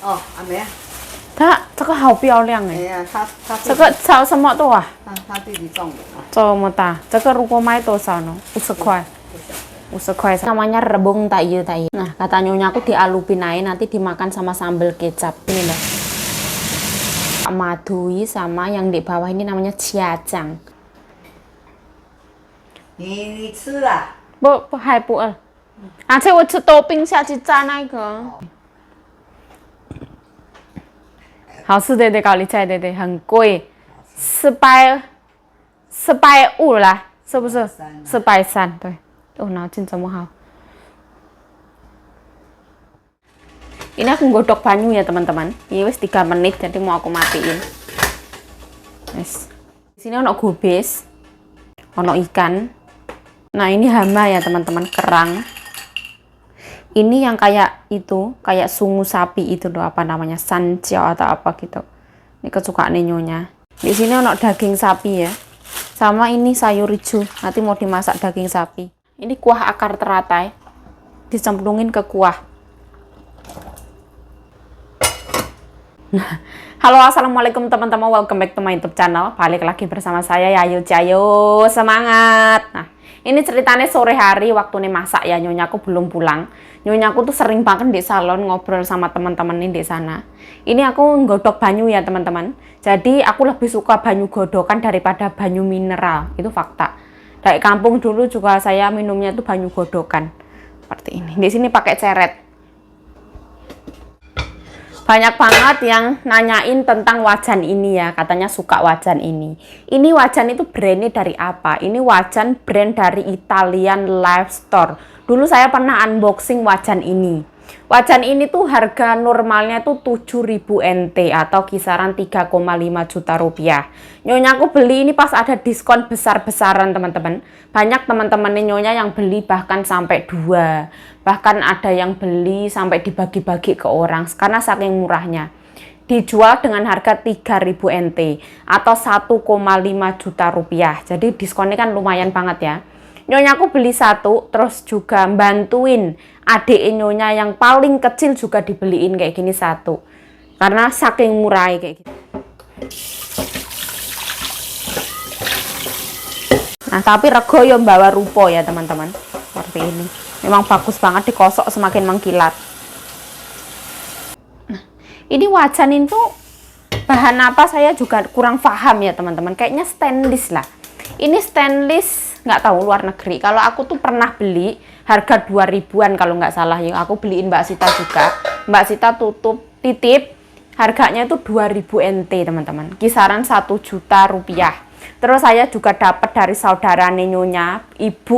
哦，啊没啊，这个好漂亮哎！哎呀，他这个炒什么多啊？他弟弟种的啊，这么大，这个如果卖多少呢？50 块。50 块. Namanya rebung tayu tayu. Nah, kata nyonya aku dialupin aja nanti dimakan sama sambal kecap. Ini loh. Madui sama yang di bawah ini namanya ciacang. 你吃啦？不还不饿。而且我吃多冰下去炸那个。好吃对对，高丽菜对对，很贵，450啦，是不是？430对。Oh, naucin semua hal. Ini aku godok banyu ya teman-teman. Ini wis 3 menit jadi mau aku matiin. Yes. Di sini ono gubis, ono ikan. Nah ini hama ya teman-teman, kerang. Ini yang kayak itu, kayak sungu sapi itu loh, apa namanya, sanciao atau apa gitu. Ini kesukaan nyonya. Di sini ono daging sapi ya. Sama ini sayur hijau. Nanti mau dimasak daging sapi. Ini kuah akar teratai, dicemplungin ke kuah. Halo, assalamualaikum teman-teman, welcome back to my YouTube channel. Balik lagi bersama saya Yayu Cayo, semangat. Nah, ini ceritanya sore hari waktu nih masak ya, nyonyaku belum pulang. Nyonyaku tuh sering banget di salon ngobrol sama teman-teman ini di sana. Ini aku nggodok banyu ya teman-teman. Jadi aku lebih suka banyu godokan daripada banyu mineral, itu fakta. Dari kampung dulu juga saya minumnya itu banyu godokan. Seperti ini. Di sini pakai ceret. Banyak banget yang nanyain tentang wajan ini ya. Katanya suka wajan ini. Ini wajan itu brandnya dari apa? Ini wajan brand dari Italian Life Store. Dulu saya pernah unboxing wajan ini. Wajan ini tuh harga normalnya tuh 7.000 NT atau kisaran 3,5 juta rupiah. Nyonya aku beli ini pas ada diskon besar-besaran teman-teman. Banyak teman-teman nyonya yang beli bahkan sampai 2. Bahkan ada yang beli sampai dibagi-bagi ke orang karena saking murahnya. Dijual dengan harga 3.000 NT atau 1,5 juta rupiah. Jadi diskonnya kan lumayan banget ya. Nyonya aku beli 1, terus juga bantuin adik nyonya yang paling kecil juga dibeliin kayak gini 1. Karena saking murah kayak gitu. Nah, tapi rego yo bawa rupo ya teman-teman. Seperti ini. Memang bagus banget, dikosok semakin mengkilat. Nah, ini wajan itu bahan apa saya juga kurang paham ya teman-teman. Kayaknya stainless lah. Ini stainless, nggak tahu luar negeri. Kalau aku tuh pernah beli harga 2.000-an kalau nggak salah ya. Aku beliin Mbak Sita juga. Mbak Sita titip harganya itu 2.000 NT teman-teman. Kisaran 1 juta rupiah. Terus saya juga dapat dari saudara nyonya, Ibu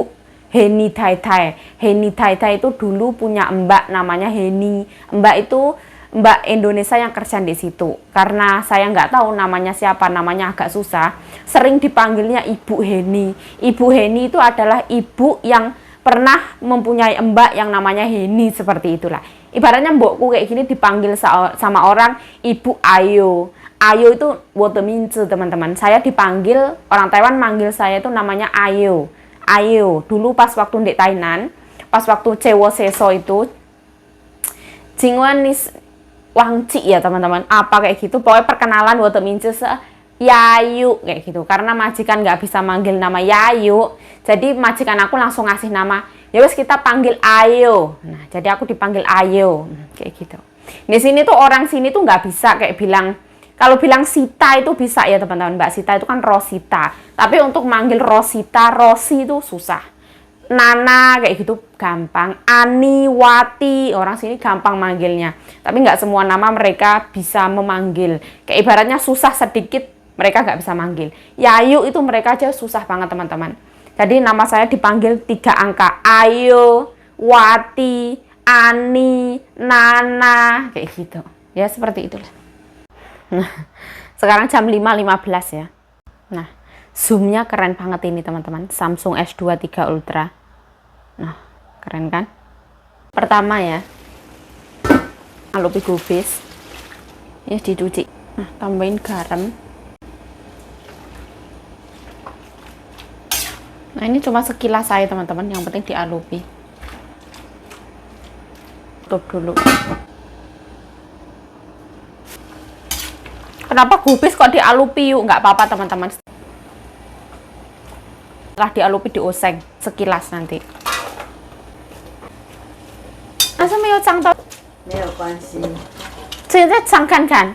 Heni Taitai. Heni Taitai itu dulu punya mbak namanya Heni. Mbak itu Mbak Indonesia yang kerja di situ. Karena saya nggak tahu namanya siapa, namanya agak susah. Sering dipanggilnya Ibu Heni. Ibu Heni itu adalah ibu yang pernah mempunyai mbak yang namanya Heni, seperti itulah. Ibaratnya mbokku kayak gini dipanggil sama orang Ibu Ayo. Ayo itu wotemince teman-teman. Saya dipanggil, orang Taiwan manggil saya itu namanya Ayo. Ayo. Dulu pas waktu di Tainan, pas waktu Cewo Seso itu, Jingwan Wangci ya teman-teman, apa kayak gitu, pokoknya perkenalan waktu mince Yayu kayak gitu, karena majikan nggak bisa manggil nama Yayu, jadi majikan aku langsung ngasih nama, ya wes kita panggil Ayo. Nah jadi aku dipanggil Ayo kayak gitu. Di sini tuh orang sini tuh nggak bisa kayak bilang, kalau bilang Sita itu bisa ya teman-teman, Mbak Sita itu kan Rosita, tapi untuk manggil Rosita, Rosi itu susah. Nana kayak gitu gampang, Ani, Wati, orang sini gampang manggilnya. Tapi nggak semua nama mereka bisa memanggil. Kayak ibaratnya susah sedikit, mereka nggak bisa manggil. Yayu itu mereka aja susah banget teman-teman. Jadi nama saya dipanggil 3 angka, Ayo, Wati, Ani, Nana, kayak gitu. Ya seperti itulah. Nah, sekarang jam 5.15 ya. Nah, zoomnya keren banget ini teman-teman, Samsung S2 3 Ultra. Nah keren kan. Pertama ya, alupi gubis ya, dicuci. Nah tambahin garam. Nah ini cuma sekilas saya teman-teman, yang penting dialupi. Tutup dulu. Kenapa gubis kok dialupi yuk? Nggak apa-apa teman-teman. Setelah dialupi dioseng sekilas nanti. Asal没有脏到，没有关系。现在尝看看。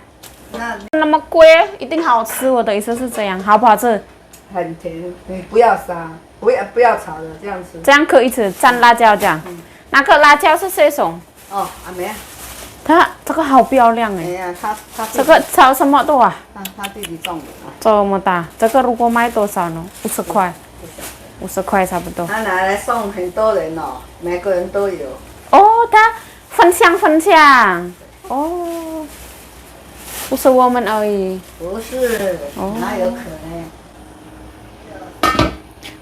那那么贵，一定好吃。我的意思是这样，好不好吃？很甜，你不要杀，不要炒的，这样吃。这样可以吃，蘸辣椒这样。那个辣椒是这种，哦，没啊，它这个好漂亮哎。没呀，他这个炒什么多啊？他弟弟种的啊，这么大，这个如果卖多少呢？50块，50块差不多。他拿来送很多人哦，每个人都有。哦，它分享。哦，不是我们而已。不是，哪有可能？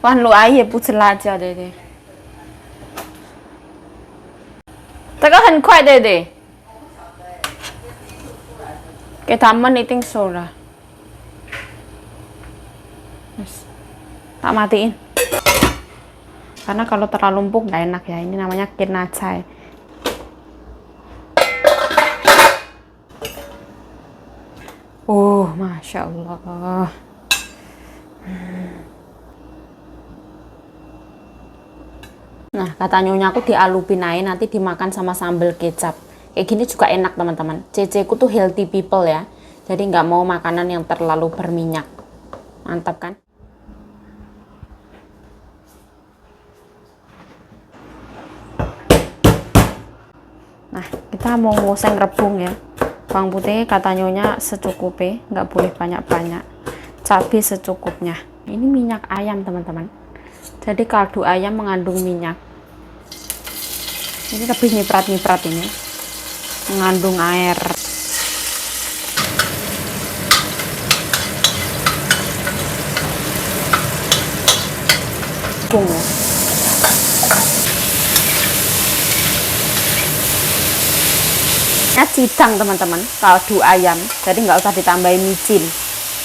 完了，阿姨也不吃辣椒，对对。这个很快，对对。给他们一定熟了。Tak matiin. Karena kalau terlalu empuk nggak enak ya. Ini namanya kinacai. Masya Allah. Nah, kata nyonya aku dialupin aja nanti dimakan sama sambal kecap. Kayak gini juga enak teman-teman. Ceceku tuh healthy people ya. Jadi nggak mau makanan yang terlalu berminyak. Mantap kan? Nah, kita mau ngoseng rebung ya. Bawang putih kata nyonya secukupnya, nggak boleh banyak-banyak. Cabai secukupnya. Ini minyak ayam teman-teman. Jadi kaldu ayam mengandung minyak. Ini lebih nyiprat-nyiprat ini. Mengandung air. Bumbu. Cidang teman-teman, kaldu ayam, jadi nggak usah ditambahin micin,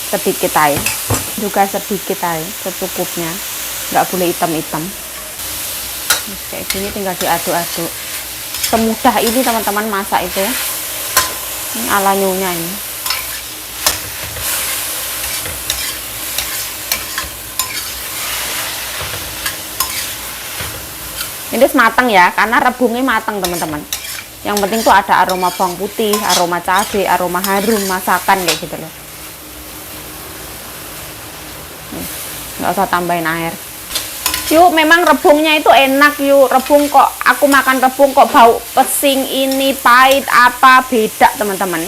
sedikit aja, juga sedikit aja, secukupnya, nggak boleh hitam-hitam. Kayak gini tinggal diaduk-aduk. Semudah ini teman-teman masak itu. Ini ala nyonya ini. Ini matang ya, karena rebungnya matang teman-teman. Yang penting tuh ada aroma bawang putih, aroma cabai, aroma harum masakan kayak gitu loh. Nggak usah tambahin air. Yuk, memang rebungnya itu enak yuk. Rebung kok, aku makan rebung kok bau pesing ini, pahit, apa, beda teman-teman.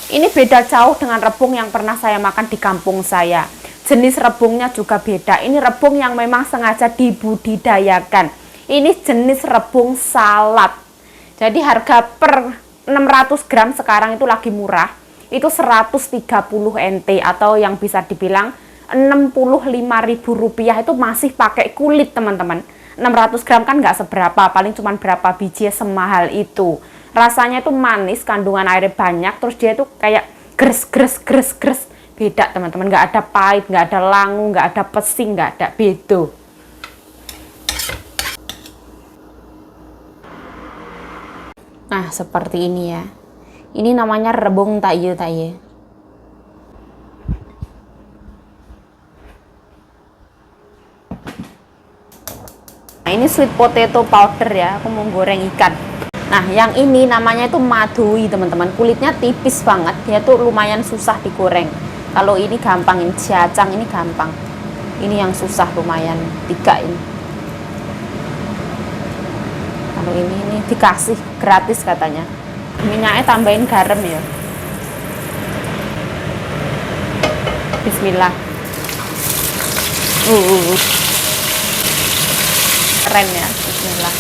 Ini beda jauh dengan rebung yang pernah saya makan di kampung saya. Jenis rebungnya juga beda. Ini rebung yang memang sengaja dibudidayakan. Ini jenis rebung salad. Jadi harga per 600 gram sekarang itu lagi murah. Itu 130 NT atau yang bisa dibilang 65.000 rupiah, itu masih pakai kulit teman-teman. 600 gram kan nggak seberapa, paling cuma berapa biji semahal itu. Rasanya itu manis, kandungan airnya banyak, terus dia itu kayak gres. Beda teman-teman, nggak ada pahit, nggak ada langu, nggak ada pesing, nggak ada beda. Nah, seperti ini ya. Ini namanya rebung taye. Nah, ini sweet potato powder ya. Aku mau goreng ikan. Nah, yang ini namanya itu madui, teman-teman. Kulitnya tipis banget. Dia tuh lumayan susah digoreng. Kalau ini gampang, ini ciacang ini gampang. Ini yang susah lumayan, 3 ini. Kalau ini dikasih gratis katanya. Minyaknya tambahin garam ya. Bismillah. Keren ya, bismillah.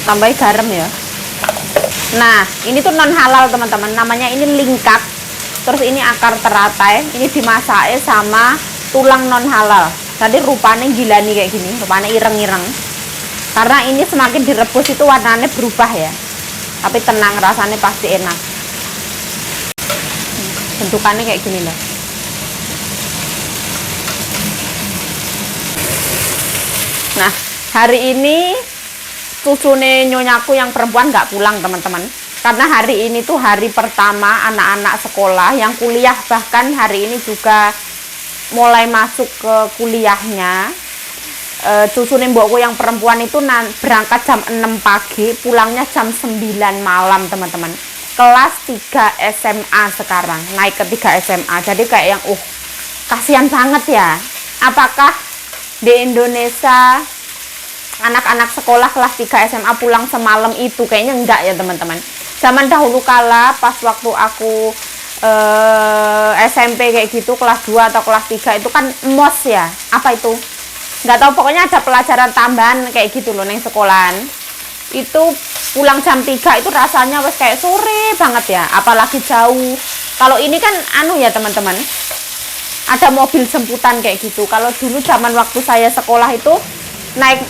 Tambahin garam ya. Nah, ini tuh non halal teman-teman. Namanya ini lingkap. Terus ini akar teratai. Ini dimasaknya sama tulang non halal. Tadi rupanya gila nih kayak gini. Rupanya ireng-ireng. Karena ini semakin direbus itu warnanya berubah ya. Tapi tenang, rasanya pasti enak. Bentukannya kayak gini loh. Nah, hari ini cucune nyonyaku yang perempuan nggak pulang teman-teman. Karena hari ini tuh hari pertama anak-anak sekolah yang kuliah, bahkan hari ini juga mulai masuk ke kuliahnya. Cucune mbokku yang perempuan itu berangkat jam 6 pagi, pulangnya jam 9 malam teman-teman. Kelas 3 SMA sekarang, naik ke 3 SMA. Jadi kayak yang kasihan banget ya. Apakah di Indonesia anak-anak sekolah kelas 3 SMA pulang semalam itu? Kayaknya enggak ya teman-teman. Zaman dahulu kala pas waktu aku SMP kayak gitu, kelas 2 atau kelas 3 itu kan MOS ya. Apa itu? Nggak tahu, pokoknya ada pelajaran tambahan kayak gitu loh neng sekolahan. Itu pulang jam 3 itu rasanya wes kayak sore banget ya, apalagi jauh. Kalau ini kan anu ya teman-teman, ada mobil jemputan kayak gitu. Kalau dulu zaman waktu saya sekolah itu naik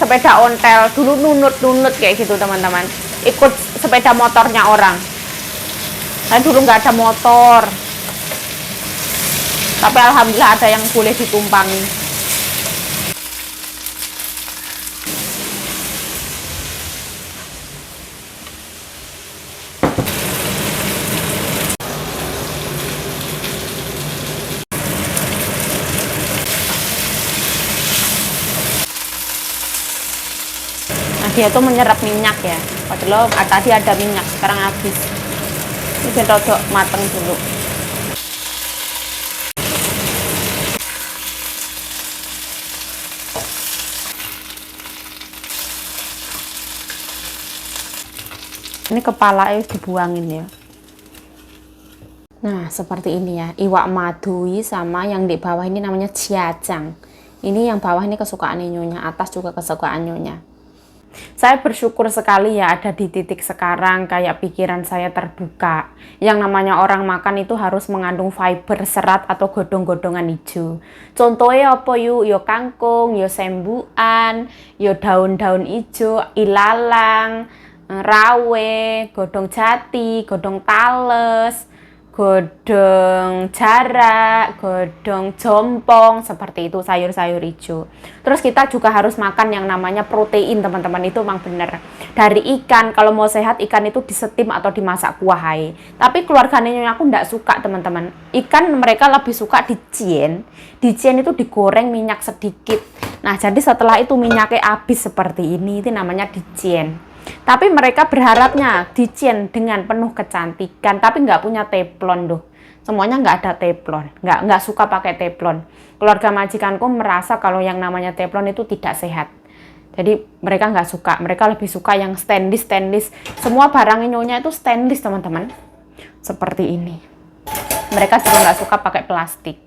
sepeda ontel, dulu nunut kayak gitu teman-teman, ikut sepeda motornya orang. Nah dulu nggak ada motor, tapi alhamdulillah ada yang boleh ditumpangi. Nah dia tuh menyerap minyak ya, padahal tadi ada minyak, sekarang habis. Ini rodok mateng dulu. Ini kepala dibuangin ya. Nah seperti ini ya, iwak madui sama yang di bawah ini namanya jiacang. Ini yang bawah ini kesukaan nyonya, atas juga kesukaan nyonya. Saya bersyukur sekali ya ada di titik sekarang kayak pikiran saya terbuka. Yang namanya orang makan itu harus mengandung fiber, serat atau godong-godongan hijau. Contohnya apa yuk? Yo kangkung, yo sembuan, yo daun-daun hijau, ilalang, rawe, godong jati, godong tales, godong jarak, godong jompong, seperti itu, sayur-sayur hijau. Terus kita juga harus makan yang namanya protein teman-teman, itu memang benar. Dari ikan, kalau mau sehat ikan itu disetim atau dimasak kuah hai. Tapi keluarganya nyonya aku enggak suka teman-teman. Ikan mereka lebih suka dicien. Dicien itu digoreng minyak sedikit. Nah jadi setelah itu minyaknya habis seperti ini, itu namanya dicien. Tapi mereka berharapnya dicien dengan penuh kecantikan, tapi nggak punya teflon doh. Semuanya nggak ada teflon, nggak suka pakai teflon. Keluarga majikanku merasa kalau yang namanya teflon itu tidak sehat. Jadi mereka nggak suka, mereka lebih suka yang stainless. Semua barang nyonya itu stainless teman-teman. Seperti ini. Mereka juga nggak suka pakai plastik.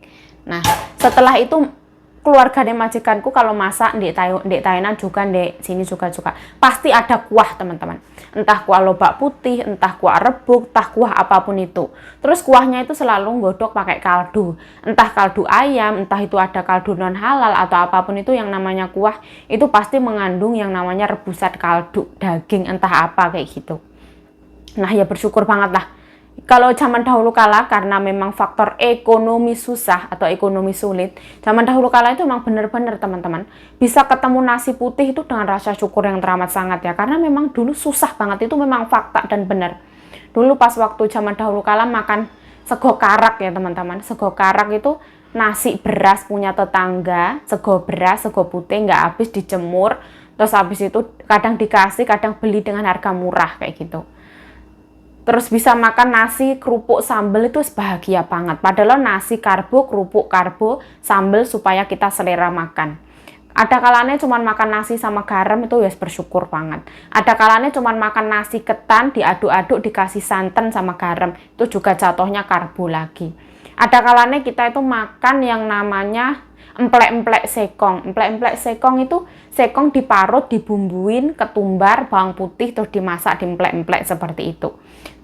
Nah setelah itu keluarga dari majikanku kalau masak di Thailand juga di sini juga pasti ada kuah teman-teman, entah kuah lobak putih, entah kuah rebuk, entah kuah apapun itu. Terus kuahnya itu selalu godok pakai kaldu, entah kaldu ayam, entah itu ada kaldu non halal atau apapun itu, yang namanya kuah itu pasti mengandung yang namanya rebusan kaldu daging entah apa kayak gitu. Nah ya bersyukur banget lah. Kalau zaman dahulu kala karena memang faktor ekonomi susah atau ekonomi sulit, zaman dahulu kala itu memang benar-benar teman-teman bisa ketemu nasi putih itu dengan rasa syukur yang teramat sangat ya, karena memang dulu susah banget, itu memang fakta dan benar. Dulu pas waktu zaman dahulu kala makan sego karak ya teman-teman, sego karak itu nasi beras punya tetangga, sego beras, sego putih nggak habis dijemur, terus habis itu kadang dikasih, kadang beli dengan harga murah kayak gitu. Terus bisa makan nasi kerupuk sambal itu bahagia banget. Padahal nasi karbo, kerupuk karbo, sambal supaya kita selera makan. Ada kalanya cuma makan nasi sama garam itu ya bersyukur banget. Ada kalanya cuma makan nasi ketan diaduk-aduk dikasih santan sama garam, itu juga jatuhnya karbo lagi. Ada kalanya kita itu makan yang namanya emplek-emplek sekong. Emplek-emplek sekong itu sekong diparut, dibumbuin, ketumbar, bawang putih, terus dimasak di emplek-emplek seperti itu.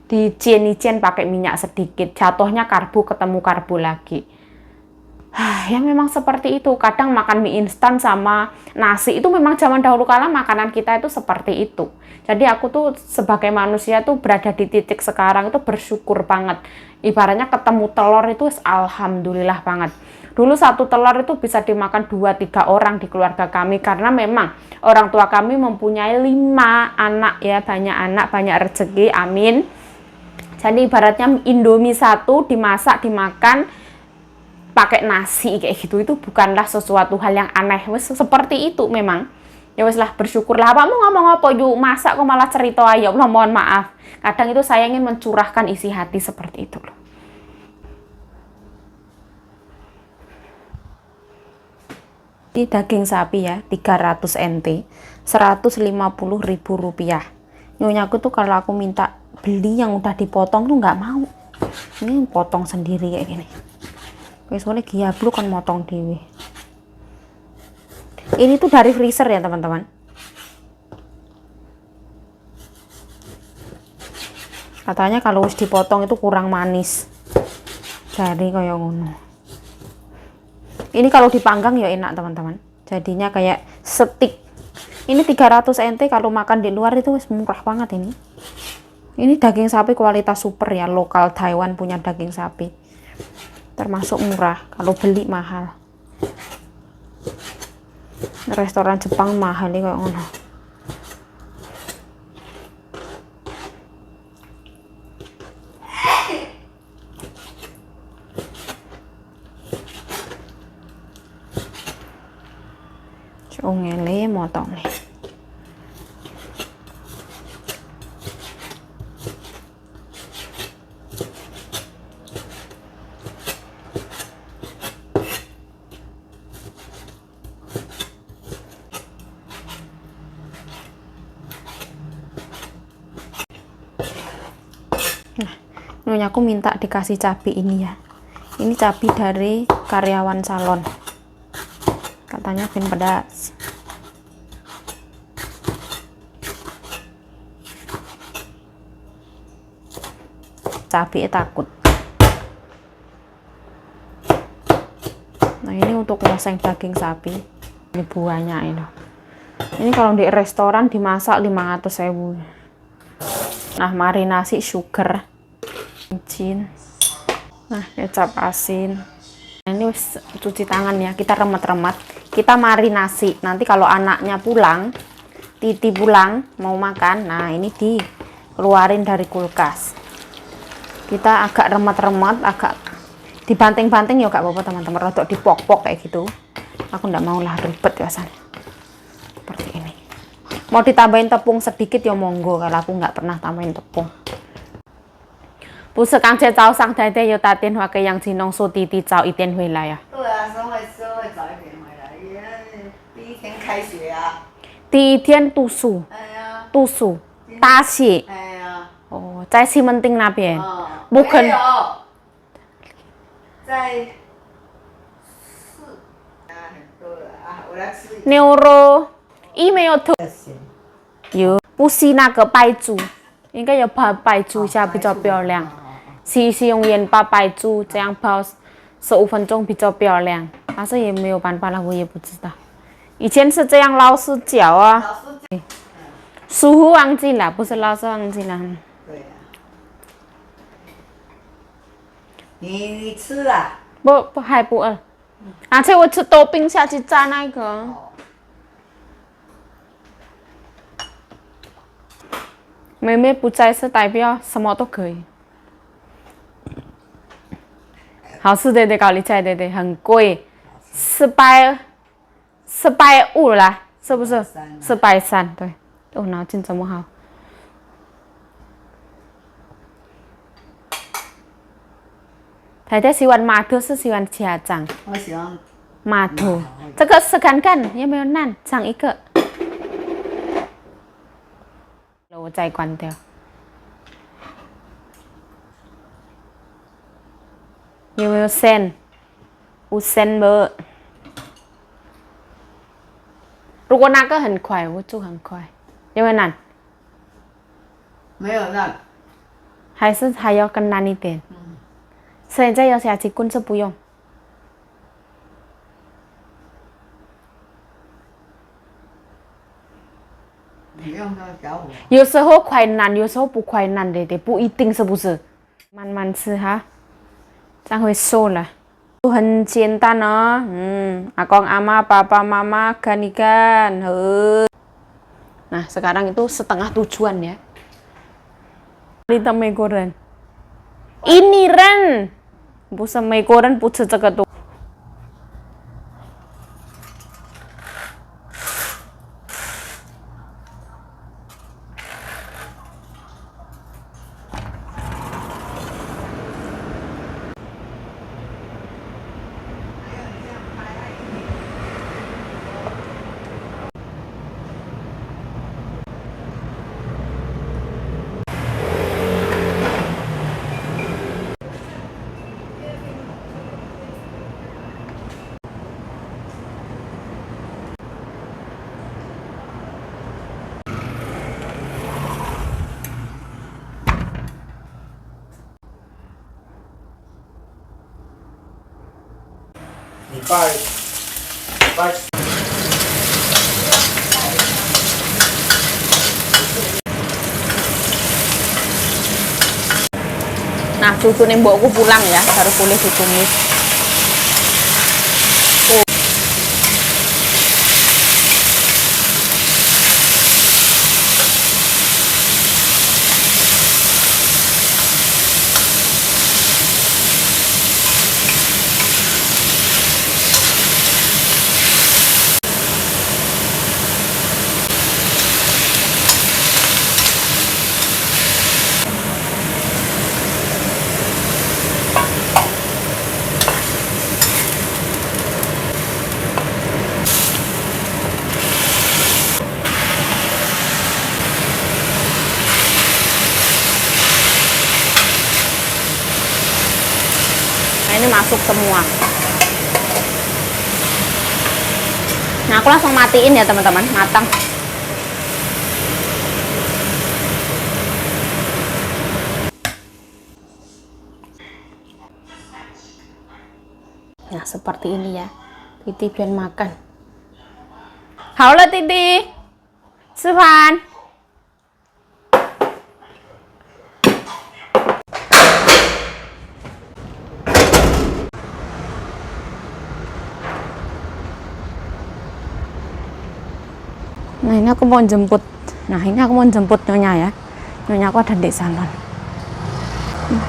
Dicien-cien pakai minyak sedikit, jatuhnya karbo ketemu karbo lagi. Ya memang seperti itu. Kadang makan mie instan sama nasi itu memang zaman dahulu kala makanan kita itu seperti itu. Jadi aku tuh sebagai manusia tuh berada di titik sekarang itu bersyukur banget. Ibaratnya ketemu telur itu alhamdulillah banget. Dulu satu telur itu bisa dimakan 2-3 orang di keluarga kami karena memang orang tua kami mempunyai 5 anak ya, banyak anak, banyak rezeki, amin. Jadi ibaratnya Indomie satu dimasak, dimakan pakai nasi kayak gitu itu bukanlah sesuatu hal yang aneh. Wes seperti itu memang. Ya wes lah, bersyukurlah. Apa mau ngomong apa yuk, masak kok malah cerita, ya Allah mohon maaf. Kadang itu saya ingin mencurahkan isi hati seperti itu loh. Ini daging sapi ya, 300 NT, 150.000 rupiah. Nyonya aku tuh kalau aku minta beli yang udah dipotong tuh nggak mau. Ini potong sendiri kayak gini. Soalnya giablu kan motong dewe. Ini tuh dari freezer ya teman-teman. Katanya kalau harus dipotong itu kurang manis. Jadi kayak ngono. Ini kalau dipanggang ya enak teman-teman. Jadinya kayak steak. Ini 300 NT, kalau makan di luar itu murah banget ini. Ini daging sapi kualitas super ya, lokal Taiwan punya daging sapi. Termasuk murah, kalau beli mahal. Restoran Jepang mahal nih kayak ngono. Ngele motong nih. Nyonya aku minta dikasih cabai ini ya. Ini cabai dari karyawan salon. Katanya ben pedas. Cabai takut. Nah ini untuk ngoseng daging sapi. Ini buahnya ini. Ini kalau di restoran dimasak 500.000. Nah marinasi sugar. Micin. Nah kecap asin. Nah, ini cuci tangan ya, kita remet-remet, kita marinasi. Nanti kalau anaknya pulang, Titi pulang mau makan, nah ini dikeluarin dari kulkas. Kita agak remet-remet, agak dibanting-banting ya gak apa-apa teman-teman, rodok dipok-pok kayak gitu. Aku ndak mau lah ribet biasanya. Seperti ini. Mau ditambahin tepung sedikit ya monggo, kalau aku nggak pernah tambahin tepung. 不是刚才早上太太有打电话给杨金龙说弟弟早一点回来啊。对啊，说会早一点回来，因为第一天开学啊。第一天读书。哎呀。读书，大学。哎呀。哦，在西门町那边。哦。不可能。在很多啊，我来吃。牛肉，一没有头。有，不是那个白猪，应该要把白猪一下比较漂亮。是用盐巴白猪，这样泡15分钟比较漂亮。但是也没有办法了，我也不知道。以前是这样，老师教啊。师傅忘记了，不是老师忘记了。对呀。你吃了？不还不饿。而且我吃豆冰下去炸那个。妹妹不在是代表什么都可以。好吃对对，高丽菜对对，很贵，450啦，是不是？430对。哦，脑筋这么好。太太喜欢麻头是喜欢茄酱？我喜欢麻头。这个试看看有没有烂，尝一个。我再关掉。有没有线？无线不？如果那个很快，我煮很快，有没有难？没有烂，还是还要更难一点。现在要下去滚是不用。有时候快难，有时候不快难的，不一定是不是？慢慢吃哈，这样会瘦了。很简单哦，akong ama, papa, mama, ikan. Nah, sekarang itu setengah tujuan ya. Kita mie goreng. Ini Ren. Busa mie goreng pucat tuh. Nah, susu nih mbokku pulang ya, baru boleh ditumis. Ini masuk semua. Nah, aku langsung matiin ya teman-teman, matang. Nah, seperti ini ya. Titi biar makan. Halo Titi. Suhan. Nah, ini aku mau jemput. Nah, ini aku mau jemput Nyonya ya. Nyonya aku ada di salon.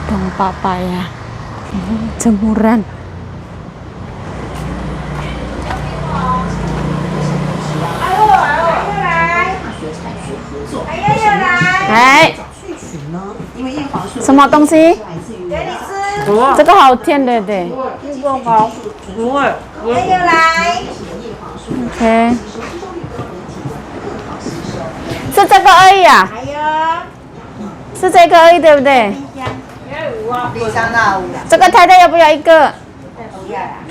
Dong papa ya. Jemuran. Hai. 什么东西？这个好甜的，对。不会，OK。是这个而已啊？是这个而已，对不对？冰箱那有啦，这个太太要不要一个？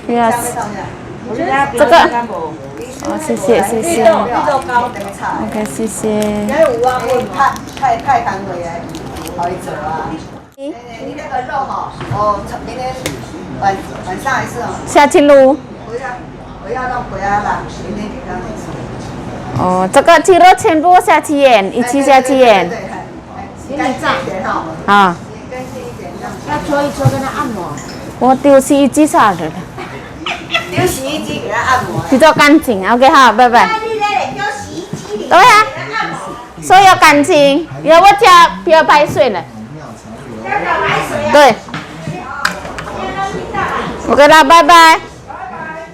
不要啦。不要。这个哦，谢谢谢谢。OK， 谢谢。太单位的，好一走啊。你那个肉哈，明天晚上还是哦。下去撸。我要弄回来吧，明天给他们吃。哦，这个鸡肉全部下7元，一起下7元。对，干净一点哈。啊。干净一点，要搓一搓，跟他按摩。我丢洗衣机啥的。丢洗衣机给他按摩。比较干净 ，OK 好，拜拜。对呀，所以要干净，要我家不要排水了。对。OK 啦，拜拜。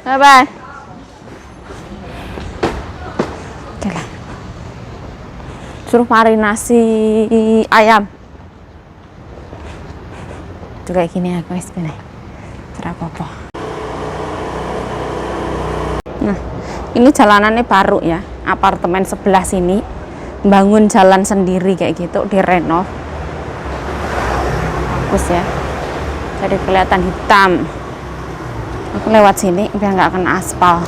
拜拜。Oke lah. Suruh marinasi ayam. Juga kayak gini ya guys, bener. Apa-apa. Nah, ini jalanannya baru ya. Apartemen sebelah sini bangun jalan sendiri kayak gitu, direnov. Bagus ya. Jadi kelihatan hitam. Aku lewat sini biar nggak kena aspal.